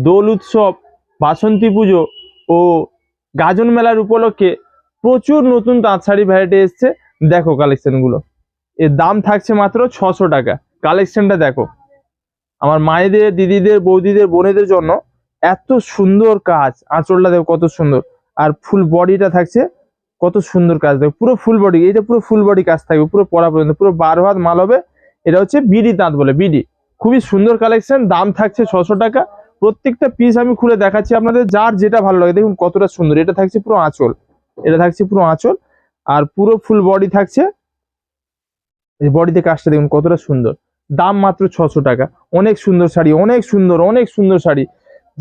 দোল উৎসব, বাসন্তী পুজো ও গাজন মেলার উপলক্ষে প্রচুর নতুন তাঁত শাড়ি ভ্যারাইটি এসছে। দেখো কালেকশনগুলো, এর দাম থাকছে মাত্র 600 টাকা। কালেকশনটা দেখো, আমার মায়েদের, দিদিদের, বৌদিদের, বোনেদের জন্য এত সুন্দর কাজ। আঁচলটা দেখো কত সুন্দর, আর ফুল বডিটা থাকছে কত সুন্দর কাজ। দেখো পুরো ফুল বডি, এটা পুরো ফুল বডি কাজ থাকবে পুরো পরা পর্যন্ত, পুরো 12 হাত মাল হবে। এটা হচ্ছে বিডি তাঁত বলে, বিডি। খুবই সুন্দর কালেকশন, দাম থাকছে 600 টাকা। প্রত্যেকটা পিস আমি খুলে দেখাচ্ছি আপনাদের, যার যেটা ভালো লাগে। দেখুন কতটা সুন্দর, এটা থাকছে পুরো আঁচল, এটা থাকছে পুরো আঁচল, আর পুরো ফুল বডি থাকছে। এই বডিতে কাজটা দেখুন কতটা সুন্দর, দাম মাত্র 600 টাকা। অনেক সুন্দর শাড়ি, অনেক সুন্দর, অনেক সুন্দর শাড়ি।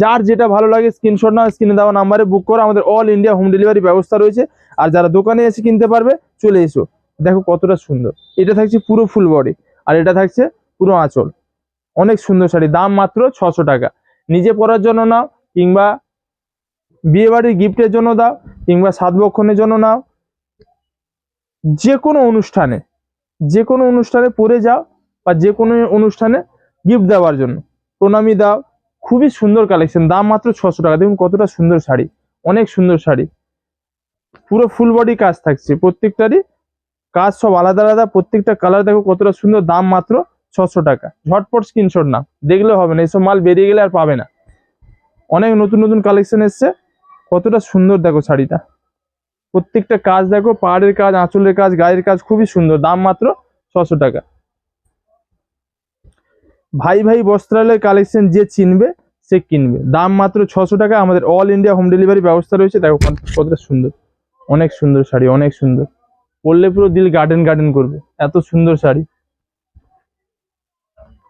যার যেটা ভালো লাগে স্ক্রিনশট নাও, স্ক্রিনে দেওয়া নাম্বারে বুক করো। আমাদের অল ইন্ডিয়া হোম ডেলিভারি ব্যবস্থা রয়েছে। আর যারা দোকানে এসে কিনতে পারবে চলে এসো। দেখো কতটা সুন্দর, এটা থাকছে পুরো ফুল বডি, আর এটা থাকছে পুরো আঁচল। অনেক সুন্দর শাড়ি, দাম মাত্র 600 টাকা। নিজে পরার জন্য নাও, কিংবা বিয়ে বাড়ির গিফটের জন্য দাও, কিংবা সাতবক্ষণের জন্য নাও, যে কোনো অনুষ্ঠানে, যে কোনো অনুষ্ঠানে পরে যাও, বা যে কোনো অনুষ্ঠানে গিফট দেওয়ার জন্য প্রণামী দাও। খুবই সুন্দর কালেকশন, দাম মাত্র 600 টাকা। দেখুন কতটা সুন্দর শাড়ি, অনেক সুন্দর শাড়ি। পুরো ফুল বডি কাজ থাকছে, প্রত্যেকটারই কাজ সব আলাদা আলাদা। প্রত্যেকটা কালার দেখো কতটা সুন্দর, দাম মাত্র 600 টাকা। ঝটপট স্ক্রিনশট না, দেখলে হবে না, এসব মাল বেরিয়ে গেলে আর পাবে না। অনেক নতুন নতুন কালেকশন এসছে, কতটা সুন্দর দেখো শাড়িটা। প্রত্যেকটা কাজ দেখো, পাড়ের কাজ, আঁচলের কাজ, গায়ের কাজ, খুবই সুন্দর, দাম মাত্র 600 টাকা। ভাই ভাই বস্ত্রালয় কালেকশন যে চিনবে সে কিনবে, দাম মাত্র 600 টাকা। আমাদের অল ইন্ডিয়া হোম ডেলিভারি ব্যবস্থা রয়েছে। দেখো কতটা সুন্দর, অনেক সুন্দর শাড়ি, অনেক সুন্দর। পরলে পুরো দিল গার্ডেন গার্ডেন করবে, এত সুন্দর শাড়ি।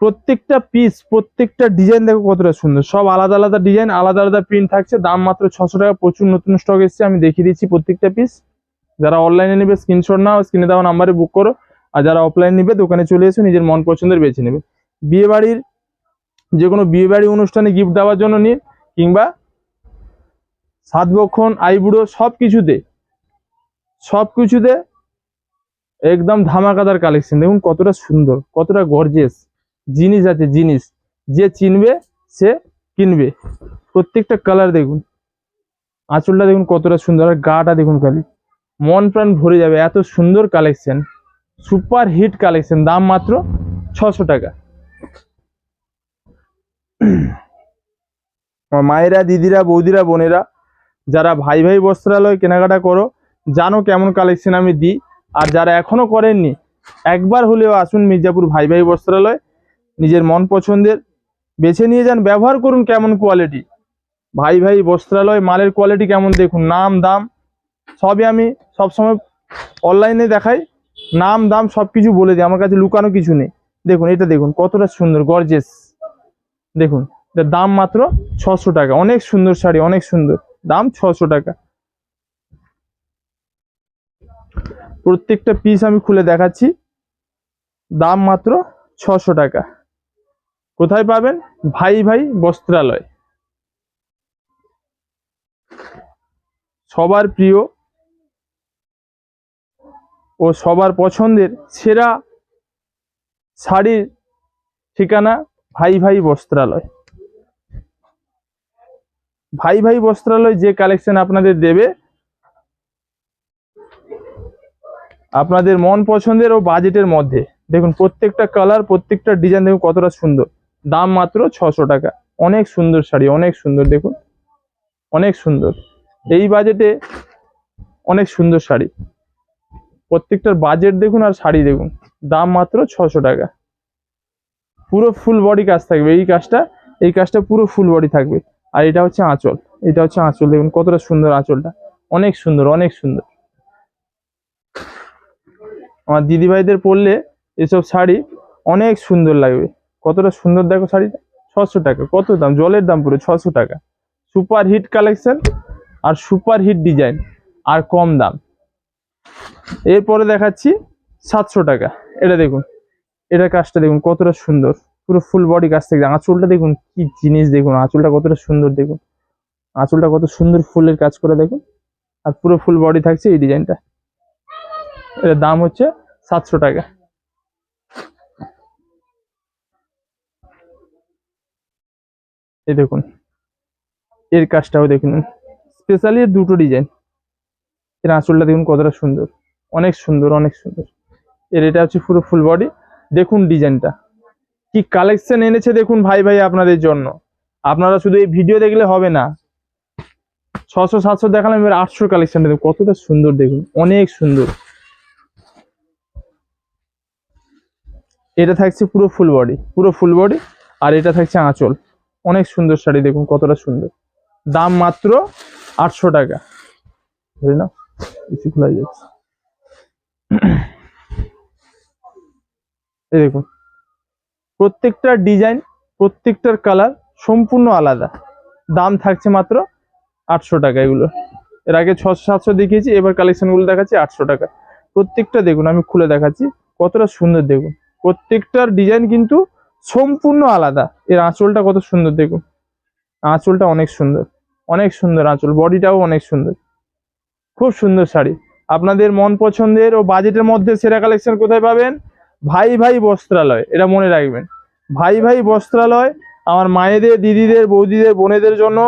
প্রত্যেকটা পিস, প্রত্যেকটা ডিজাইন দেখো কতটা সুন্দর, সব আলাদা আলাদা ডিজাইন, আলাদা আলাদা প্রিন্ট থাকছে। দাম মাত্র 600 টাকা। প্রচুর নতুন স্টক এসছে, আমি দেখিয়ে দিচ্ছি প্রত্যেকটা পিস। যারা অনলাইনে নেবে স্ক্রিনশট নাও, স্ক্রিনে দেওয়া নাম্বারে বুক করো। আর যারা অফলাইন নেবে দোকানে চলে এসো, নিজের মন পছন্দের বেছে নেবে। বিয়ে বাড়ির, যে কোনো বিয়ে বাড়ি অনুষ্ঠানে গিফট দেওয়ার জন্য নিন, কিংবা সাতবক্ষণ, আইবুড়ো, সবকিছুতে একদম ধামাকাদার কালেকশন। দেখুন কতটা সুন্দর, কতটা গর্জিয়াস জিনিস আছে, জিনিস যে চিনবে সে কিনবে। প্রত্যেকটা কালার দেখুন, আঁচলটা দেখুন কতটা সুন্দর, আর গাটা দেখুন, খালি মন প্রাণ ভরে যাবে, এত সুন্দর কালেকশন। সুপার হিট কালেকশন, দাম মাত্র 600 টাকা। মায়েরা, দিদিরা, বৌদিরা, বোনেরা, যারা ভাই ভাই বস্ত্রালয় কেনাকাটা করো, জানো কেমন কালেকশন আমি দিই। আর যারা এখনো করেননি, একবার হলেও আসুন মির্জাপুর ভাই ভাই বস্ত্রালয়। নিজের মন পছন্দের বেছে নিয়ে যান, ব্যবহার করুন কেমন কোয়ালিটি। ভাই ভাই বস্ত্রালয় মালের কোয়ালিটি কেমন দেখুন, নাম দাম সবই আমি সবসময় অনলাইনে দেখাই। নাম দাম সবকিছু বলে দিই, আমার কাছে লুকানো কিছু নেই। দেখুন এটা দেখুন কতটা সুন্দর গর্জেস। দেখুন এটার দাম মাত্র 600 টাকা। অনেক সুন্দর শাড়ি, অনেক সুন্দর, দাম 600 টাকা। প্রত্যেকটা পিস আমি খুলে দেখাচ্ছি, দাম মাত্র 600 টাকা। কোথায় পাবেন? ভাই ভাই বস্ত্রালয়। সবার প্রিয় ও সবার পছন্দের সেরা শাড়ির ঠিকানা ভাই ভাই বস্ত্রালয়। ভাই ভাই বস্ত্রালয় যে কালেকশন আপনাদের দেবে, আপনাদের মন পছন্দের ও বাজেটের মধ্যে। দেখুন প্রত্যেকটা কালার, প্রত্যেকটা ডিজাইন দেখুন কতটা সুন্দর, দাম মাত্র 600 টাকা। অনেক সুন্দর শাড়ি, অনেক সুন্দর, দেখুন অনেক সুন্দর। এই বাজেটে অনেক সুন্দর শাড়ি, প্রত্যেকটার বাজেট দেখুন আর শাড়ি দেখুন, দাম মাত্র 600 টাকা। পুরো ফুল বডি কাজ থাকবে, এই কাজটা পুরো ফুল বডি থাকবে। আর এটা হচ্ছে আঁচল, এটা হচ্ছে আঁচল, দেখুন কতটা সুন্দর আঁচলটা, অনেক সুন্দর, অনেক সুন্দর। আমার দিদি ভাইদের পরলে এসব শাড়ি অনেক সুন্দর লাগবে। কতটা সুন্দর দেখো শাড়িটা, 600 টাকা। কত দাম, জলের দাম পুরো 600 টাকা। সুপার হিট কালেকশন আর সুপার হিট ডিজাইন, আর কম দাম। এরপরে দেখাচ্ছি 700 টাকা। এটা দেখুন, এটার কাজটা দেখুন কতটা সুন্দর, পুরো ফুল বডি কাজ থেকে। আঁচলটা দেখুন কি জিনিস, দেখুন আঁচলটা কতটা সুন্দর, দেখুন আঁচলটা কত সুন্দর ফুলের কাজ করে দেখুন। আর পুরো ফুল বডি থাকছে এই ডিজাইনটা। এটার দাম হচ্ছে 700 টাকা। এই দেখুন এর কাজটাও দেখুন, স্পেশালি এর দুটো ডিজাইন। এর আঁচলটা দেখুন কতটা সুন্দর, অনেক সুন্দর অনেক সুন্দর। এর এটা হচ্ছে পুরো ফুল বডি। দেখুন ডিজাইনটা কি কালেকশন এনেছে দেখুন ভাই ভাই আপনাদের জন্য। আপনারা শুধু এই ভিডিও দেখলে হবে না, 600 700 দেখালাম, এবার 800 কালেকশনটা দেখুন কতটা সুন্দর, দেখুন অনেক সুন্দর। এটা থাকছে পুরো ফুল বডি, পুরো ফুল বডি। আর এটা থাকছে আঁচল। অনেক সুন্দর শাড়ি, দেখুন কতটা সুন্দর। দাম মাত্র 800 টাকা। বুঝলি না, বেশি খোলা যাচ্ছে। এই দেখুন প্রত্যেকটা ডিজাইন, প্রত্যেকটার কালার সম্পূর্ণ আলাদা। দাম থাকছে মাত্র 800 টাকা। এগুলো এর আগে 600 700 দেখিয়েছি, এবার কালেকশন গুলো দেখাচ্ছি 800 টাকা। প্রত্যেকটা দেখুন, আমি খুলে দেখাচ্ছি কতটা সুন্দর। দেখুন প্রত্যেকটার ডিজাইন কিন্তু সম্পূর্ণ আলাদা। এর আঁচলটা কত সুন্দর, দেখুন আঁচলটা অনেক সুন্দর, অনেক সুন্দর আঁচল, বডিটাও অনেক সুন্দর। খুব সুন্দর শাড়ি। আপনাদের মন পছন্দের ও বাজেটের মধ্যে সেরা কালেকশন কোথায় পাবেন? ভাই ভাই বস্ত্রালয়, এটা মনে রাখবেন। ভাই ভাই বস্ত্রালয় আমার মায়েদের, দিদিদের, বৌদিদের, বোনেদের জন্য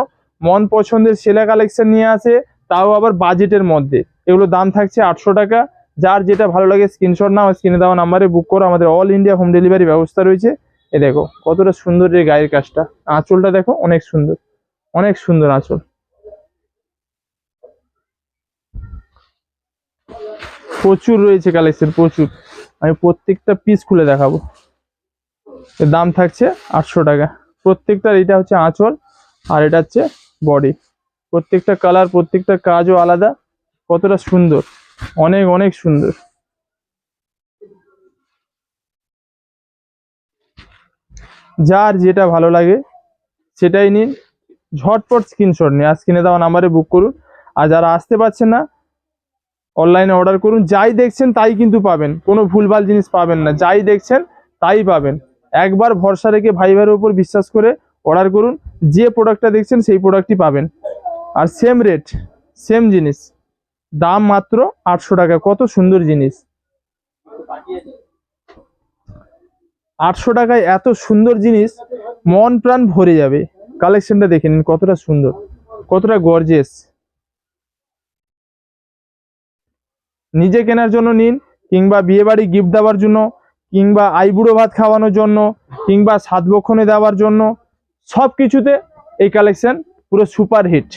মন পছন্দের সেরা কালেকশন নিয়ে আসে, তাও আবার বাজেটের মধ্যে। এগুলো দাম থাকছে 800 টাকা। যার যেটা ভালো লাগে স্ক্রিনশট নাও, স্ক্রিনে দেওয়া নাম্বারে বুক করো। আমাদের অল ইন্ডিয়া হোম ডেলিভারি ব্যবস্থা রয়েছে। এ দেখো কতটা সুন্দর এই গায়ের কাজটা, আঁচলটা দেখো অনেক সুন্দর, অনেক সুন্দর আঁচল। প্রচুর রয়েছে কালেকশন, প্রচুর। আমি প্রত্যেকটা পিস খুলে দেখাবো। এর দাম থাকছে 800 টাকা। প্রত্যেকটার এটা হচ্ছে আঁচল, আর এটা হচ্ছে বডি। প্রত্যেকটা কালার, প্রত্যেকটা কাজও আলাদা। কতটা সুন্দর, অনেক অনেক সুন্দর। যার যেটা ভালো লাগে সেটাই নিন, ঝটপট স্ক্রিনশট নিয়ে আর স্ক্রিনে দেওয়া নাম্বারে বুক করুন। আর যারা আসতে পারছেন না, অনলাইনে অর্ডার করুন। যাই দেখছেন তাই কিন্তু পাবেন, কোনো ভুলভাল জিনিস পাবেন না। যাই দেখছেন তাই পাবেন। একবার ভরসা রেখে ভাই ভাইয়ের উপর বিশ্বাস করে অর্ডার করুন। যে প্রোডাক্টটা দেখছেন সেই প্রোডাক্টই পাবেন। আর সেম রেট, সেম জিনিস, দাম মাত্র 800 টাকা। কত সুন্দর জিনিস, 800 টাকায় এত সুন্দর জিনিস, মন প্রাণ ভরে যাবে। কালেকশনটা দেখে নিন কতটা সুন্দর, কতটা গর্জিয়াস। নিজে কেনার জন্য নিন, কিংবা বিয়ে বাড়ি গিফট দেওয়ার জন্য, কিংবা আইবুড়ো ভাত খাওয়ানোর জন্য, কিংবা সাতবক্ষণে দেওয়ার জন্য, সব কিছুতে এই কালেকশন পুরো সুপার হিট।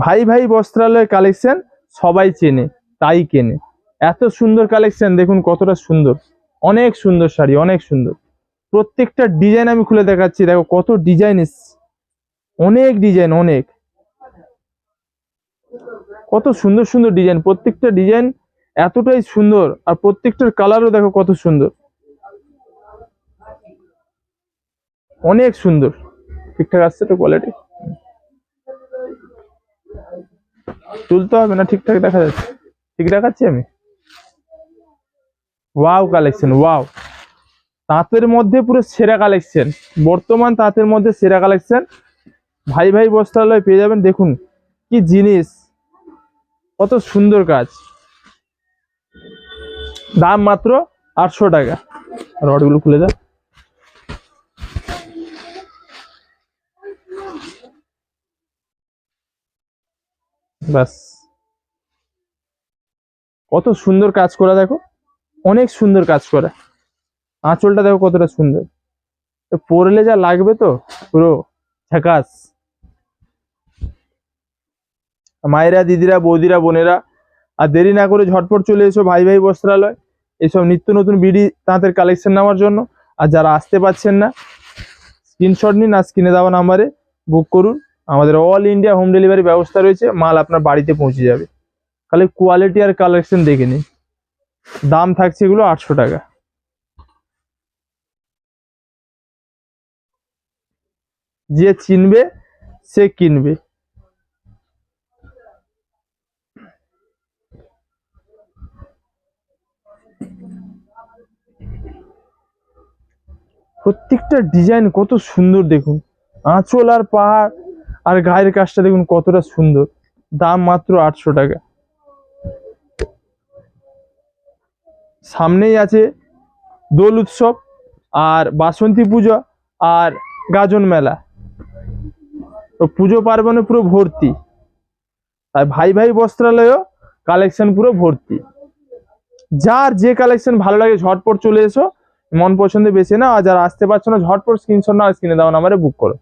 ভাই ভাই বস্ত্রালয়ের কালেকশন সবাই চেনে, তাই কেনে। এত সুন্দর কালেকশন দেখুন কতটা সুন্দর, অনেক সুন্দর শাড়ি, অনেক সুন্দর। প্রত্যেকটা ডিজাইন আমি খুলে দেখাচ্ছি, দেখো কত ডিজাইন এসছে, অনেক ডিজাইন, অনেক। কত সুন্দর সুন্দর ডিজাইন, প্রত্যেকটা ডিজাইন এতটাই সুন্দর। আর প্রত্যেকটার কালারও দেখো কত সুন্দর, অনেক সুন্দর। ঠিকঠাক আসছে তো কোয়ালিটি? তুলতে হবে না, ঠিকঠাক দেখা যাচ্ছে, ঠিক দেখাচ্ছি আমি। Wow collection, wow. তাঁতের মধ্যে পুরো সেরা কালেকশন, বর্তমান তাঁতের মধ্যে সেরা কালেকশন ভাই ভাই বস্ত্রালয় পেয়ে যাবেন। দেখুন কি জিনিস, কত সুন্দর কাজ। দাম মাত্র 800 টাকা। রডগুলো খুলে দাও। ব্যাস, কত সুন্দর কাজ করা দেখো, অনেক সুন্দর কাজ করা। আঁচলটা দেখো কতটা সুন্দর, পরলে যা লাগবে তো পুরো ঝাকাস। মায়েরা, দিদিরা, বৌদিরা, বোনেরা, আর দেরি না করে ঝটপট চলে এসো ভাই ভাই বস্ত্রালয় এইসব নিত্য নতুন বিডি তাঁতের কালেকশন নেওয়ার জন্য। আর যারা আসতে পারছেন না, স্ক্রিনশট নিন আর স্ক্রিনে দেওয়া নাম্বারে বুক করুন। আমাদের অল ইন্ডিয়া হোম ডেলিভারি ব্যবস্থা রয়েছে, মাল আপনার বাড়িতে পৌঁছে যাবে। খালি কোয়ালিটি আর কালেকশন দেখে নিন। দাম থাকছে এগুলো 800 টাকা। যে চিনবে সে কিনবে। প্রত্যেকটা ডিজাইন কত সুন্দর দেখুন, আঁচল আর পাহাড় আর গায়ের কাজটা দেখুন কতটা সুন্দর। দাম মাত্র 800 টাকা। সামনেই আছে দোল উৎসব আর বাসন্তী পূজা, আর গাজন মেলা, তো পুজো পার্বণে পুরো ভর্তি। তাই ভাই ভাই বস্ত্রালয়ও কালেকশন পুরো ভর্তি। যার যে কালেকশন ভালো লাগে ঝটপট চলে এসো, মন পছন্দের বেছে নাও। আর যারা আসতে পারছো না ঝটপট স্ক্রিনশট নাও, স্ক্রিনে দেওয়া নাম্বারে বুক করো।